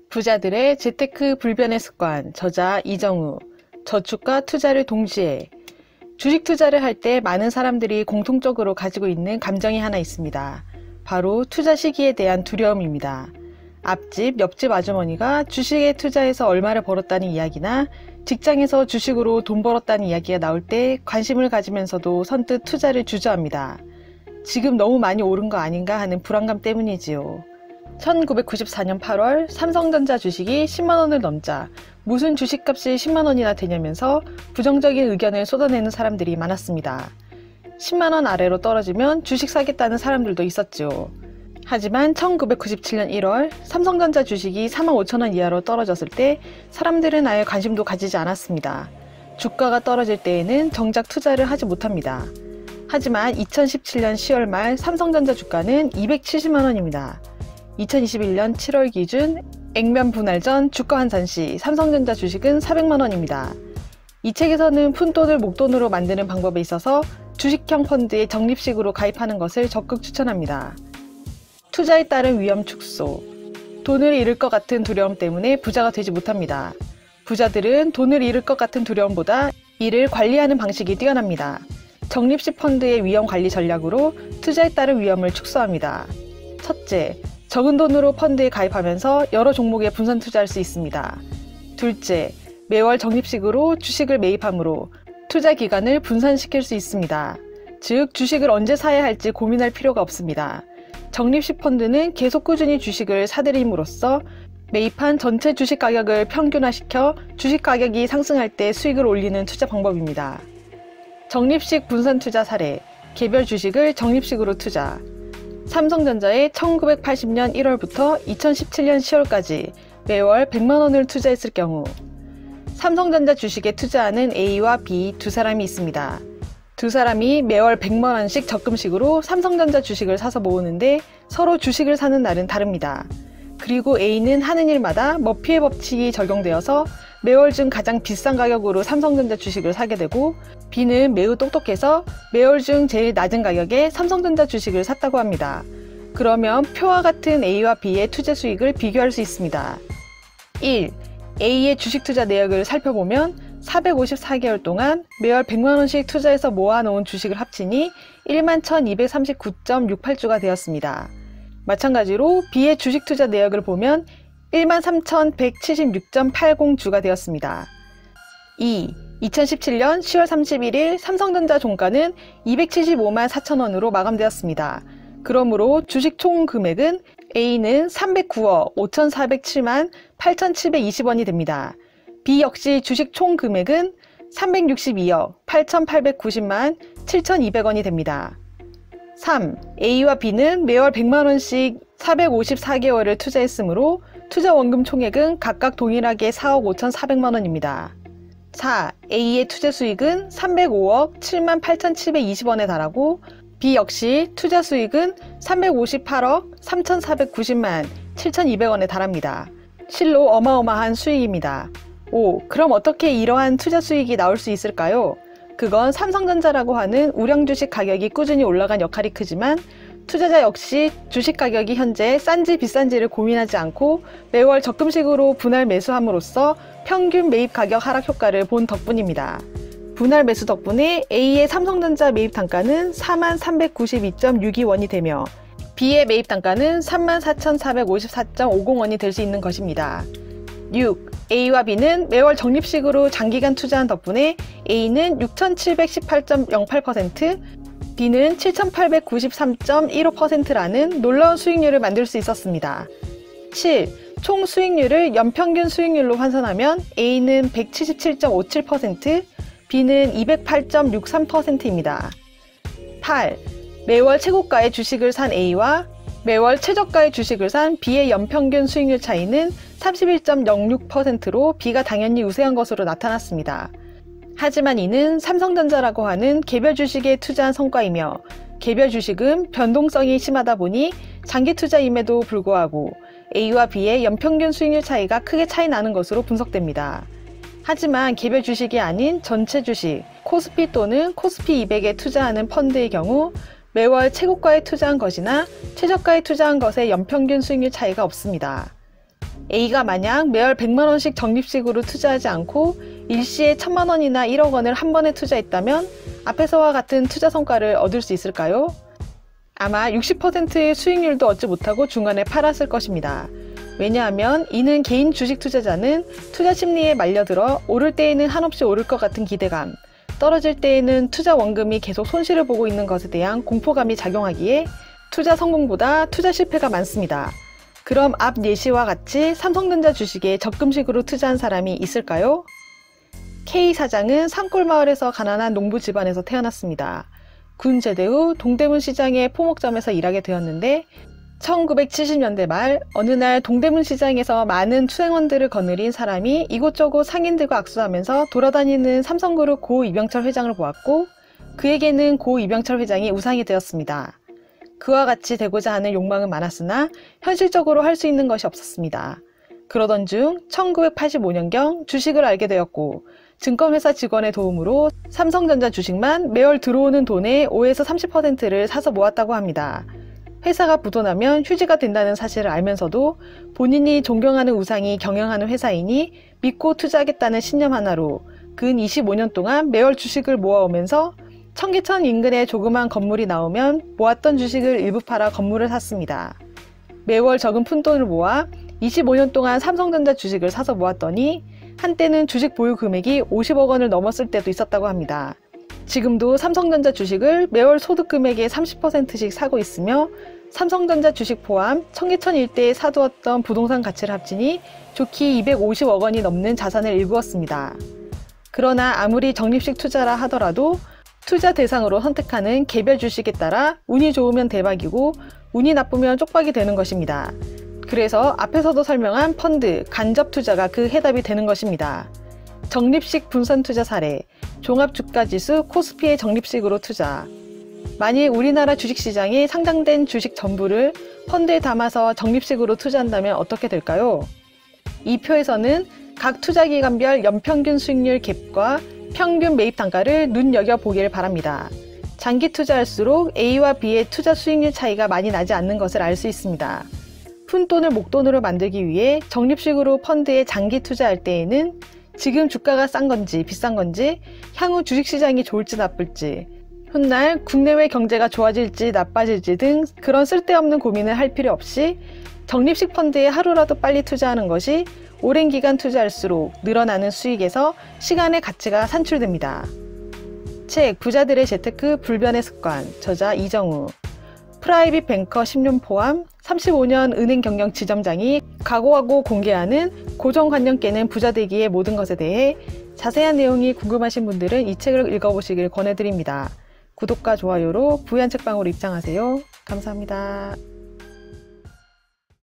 부자들의 재테크 불변의 습관, 저자 이정우. 저축과 투자를 동시에. 주식 투자를 할 때 많은 사람들이 공통적으로 가지고 있는 감정이 하나 있습니다. 바로 투자 시기에 대한 두려움입니다. 앞집, 옆집 아주머니가 주식에 투자해서 얼마를 벌었다는 이야기나 직장에서 주식으로 돈 벌었다는 이야기가 나올 때 관심을 가지면서도 선뜻 투자를 주저합니다. 지금 너무 많이 오른 거 아닌가 하는 불안감 때문이지요. 1994년 8월 삼성전자 주식이 10만원을 넘자 무슨 주식값이 10만원이나 되냐면서 부정적인 의견을 쏟아내는 사람들이 많았습니다. 10만원 아래로 떨어지면 주식 사겠다는 사람들도 있었죠. 하지만 1997년 1월 삼성전자 주식이 45,000원 이하로 떨어졌을 때 사람들은 아예 관심도 가지지 않았습니다. 주가가 떨어질 때에는 정작 투자를 하지 못합니다. 하지만 2017년 10월 말 삼성전자 주가는 270만원입니다. 2021년 7월 기준 액면 분할 전 주가 환산 시 삼성전자 주식은 400만원입니다. 이 책에서는 푼돈을 목돈으로 만드는 방법에 있어서 주식형 펀드에 적립식으로 가입하는 것을 적극 추천합니다. 투자에 따른 위험 축소. 돈을 잃을 것 같은 두려움 때문에 부자가 되지 못합니다. 부자들은 돈을 잃을 것 같은 두려움보다 이를 관리하는 방식이 뛰어납니다. 적립식 펀드의 위험 관리 전략으로 투자에 따른 위험을 축소합니다. 첫째, 적은 돈으로 펀드에 가입하면서 여러 종목에 분산 투자할 수 있습니다. 둘째, 매월 적립식으로 주식을 매입하므로 투자 기간을 분산시킬 수 있습니다. 즉, 주식을 언제 사야 할지 고민할 필요가 없습니다. 적립식 펀드는 계속 꾸준히 주식을 사들임으로써 매입한 전체 주식 가격을 평균화시켜 주식 가격이 상승할 때 수익을 올리는 투자 방법입니다. 적립식 분산 투자 사례, 개별 주식을 적립식으로 투자. 삼성전자에 1980년 1월부터 2017년 10월까지 매월 100만원을 투자했을 경우 삼성전자 주식에 투자하는 A와 B 두 사람이 있습니다. 두 사람이 매월 100만원씩 적금식으로 삼성전자 주식을 사서 모으는데 서로 주식을 사는 날은 다릅니다. 그리고 A는 하는 일마다 머피의 법칙이 적용되어서 매월 중 가장 비싼 가격으로 삼성전자 주식을 사게 되고 B는 매우 똑똑해서 매월 중 제일 낮은 가격에 삼성전자 주식을 샀다고 합니다. 그러면 표와 같은 A와 B의 투자 수익을 비교할 수 있습니다. 1. A의 주식 투자 내역을 살펴보면 454개월 동안 매월 100만원씩 투자해서 모아놓은 주식을 합치니 11,239.68주가 되었습니다. 마찬가지로 B의 주식 투자 내역을 보면 13,176.80주가 되었습니다. 2. 2017년 10월 31일 삼성전자 종가는 275만 4천원으로 마감되었습니다. 그러므로 주식 총 금액은 A는 309억 5,407만 8,720원이 됩니다. B 역시 주식 총 금액은 362억 8,890만 7,200원이 됩니다. 3. A와 B는 매월 100만원씩 454개월을 투자했으므로 투자 원금 총액은 각각 동일하게 4억 5,400만원입니다. 4. A의 투자 수익은 305억 7만 8,720원에 달하고 B 역시 투자 수익은 358억 3,490만 7,200원에 달합니다. 실로 어마어마한 수익입니다. 5. 그럼 어떻게 이러한 투자 수익이 나올 수 있을까요? 그건 삼성전자라고 하는 우량 주식 가격이 꾸준히 올라간 역할이 크지만 투자자 역시 주식 가격이 현재 싼지 비싼지를 고민하지 않고 매월 적금식으로 분할 매수함으로써 평균 매입 가격 하락 효과를 본 덕분입니다. 분할 매수 덕분에 A의 삼성전자 매입 단가는 4392.62원이 되며 B의 매입 단가는 34,454.50원이 될 수 있는 것입니다. 6. A와 B는 매월 적립식으로 장기간 투자한 덕분에 A는 6,718.08%, B는 7,893.15%라는 놀라운 수익률을 만들 수 있었습니다. 7. 총 수익률을 연평균 수익률로 환산하면 A는 177.57%, B는 208.63%입니다. 8. 매월 최고가의 주식을 산 A와 매월 최저가의 주식을 산 B의 연평균 수익률 차이는 31.06%로 B가 당연히 우세한 것으로 나타났습니다. 하지만 이는 삼성전자라고 하는 개별 주식에 투자한 성과이며 개별 주식은 변동성이 심하다 보니 장기 투자임에도 불구하고 A와 B의 연평균 수익률 차이가 크게 차이 나는 것으로 분석됩니다. 하지만 개별 주식이 아닌 전체 주식, 코스피 또는 코스피 200에 투자하는 펀드의 경우 매월 최고가에 투자한 것이나 최저가에 투자한 것의 연평균 수익률 차이가 없습니다. A가 만약 매월 100만 원씩 적립식으로 투자하지 않고 일시에 1000만 원이나 1억 원을 한 번에 투자했다면 앞에서와 같은 투자 성과를 얻을 수 있을까요? 아마 60%의 수익률도 얻지 못하고 중간에 팔았을 것입니다. 왜냐하면 이는 개인 주식 투자자는 투자 심리에 말려들어 오를 때에는 한없이 오를 것 같은 기대감, 떨어질 때에는 투자 원금이 계속 손실을 보고 있는 것에 대한 공포감이 작용하기에 투자 성공보다 투자 실패가 많습니다. 그럼 앞 예시와 같이 삼성전자 주식에 적금식으로 투자한 사람이 있을까요? K 사장은 산골마을에서 가난한 농부 집안에서 태어났습니다. 군 제대 후 동대문 시장의 포목점에서 일하게 되었는데 1970년대 말 어느 날 동대문 시장에서 많은 투생원들을 거느린 사람이 이곳저곳 상인들과 악수하면서 돌아다니는 삼성그룹 고 이병철 회장을 보았고 그에게는 고 이병철 회장이 우상이 되었습니다. 그와 같이 되고자 하는 욕망은 많았으나 현실적으로 할 수 있는 것이 없었습니다. 그러던 중 1985년경 주식을 알게 되었고 증권회사 직원의 도움으로 삼성전자 주식만 매월 들어오는 돈의 5에서 30%를 사서 모았다고 합니다. 회사가 부도나면 휴지가 된다는 사실을 알면서도 본인이 존경하는 우상이 경영하는 회사이니 믿고 투자하겠다는 신념 하나로 근 25년 동안 매월 주식을 모아오면서 청계천 인근에 조그만 건물이 나오면 모았던 주식을 일부 팔아 건물을 샀습니다. 매월 적은 푼돈을 모아 25년 동안 삼성전자 주식을 사서 모았더니 한때는 주식 보유 금액이 50억 원을 넘었을 때도 있었다고 합니다. 지금도 삼성전자 주식을 매월 소득 금액의 30%씩 사고 있으며 삼성전자 주식 포함 청계천 일대에 사두었던 부동산 가치를 합치니 좋기 250억 원이 넘는 자산을 일구었습니다. 그러나 아무리 적립식 투자라 하더라도 투자 대상으로 선택하는 개별 주식에 따라 운이 좋으면 대박이고 운이 나쁘면 쪽박이 되는 것입니다. 그래서 앞에서도 설명한 펀드, 간접 투자가 그 해답이 되는 것입니다. 적립식 분산 투자 사례, 종합주가지수 코스피의 적립식으로 투자. 만일 우리나라 주식시장에 상장된 주식 전부를 펀드에 담아서 적립식으로 투자한다면 어떻게 될까요? 이 표에서는 각 투자기간별 연평균 수익률 갭과 평균 매입 단가를 눈여겨보기를 바랍니다. 장기 투자할수록 A와 B의 투자 수익률 차이가 많이 나지 않는 것을 알 수 있습니다. 푼돈을 목돈으로 만들기 위해 적립식으로 펀드에 장기 투자할 때에는 지금 주가가 싼 건지 비싼 건지, 향후 주식시장이 좋을지 나쁠지, 훗날 국내외 경제가 좋아질지 나빠질지 등 그런 쓸데없는 고민을 할 필요 없이 적립식 펀드에 하루라도 빨리 투자하는 것이 오랜 기간 투자할수록 늘어나는 수익에서 시간의 가치가 산출됩니다. 책 부자들의 재테크 불변의 습관, 저자 이정우. 프라이빗 뱅커 10년 포함 35년 은행 경영 지점장이 각오하고 공개하는 고정관념 깨는 부자 되기의 모든 것에 대해 자세한 내용이 궁금하신 분들은 이 책을 읽어보시길 권해드립니다. 구독과 좋아요로 부유한 책방으로 입장하세요. 감사합니다.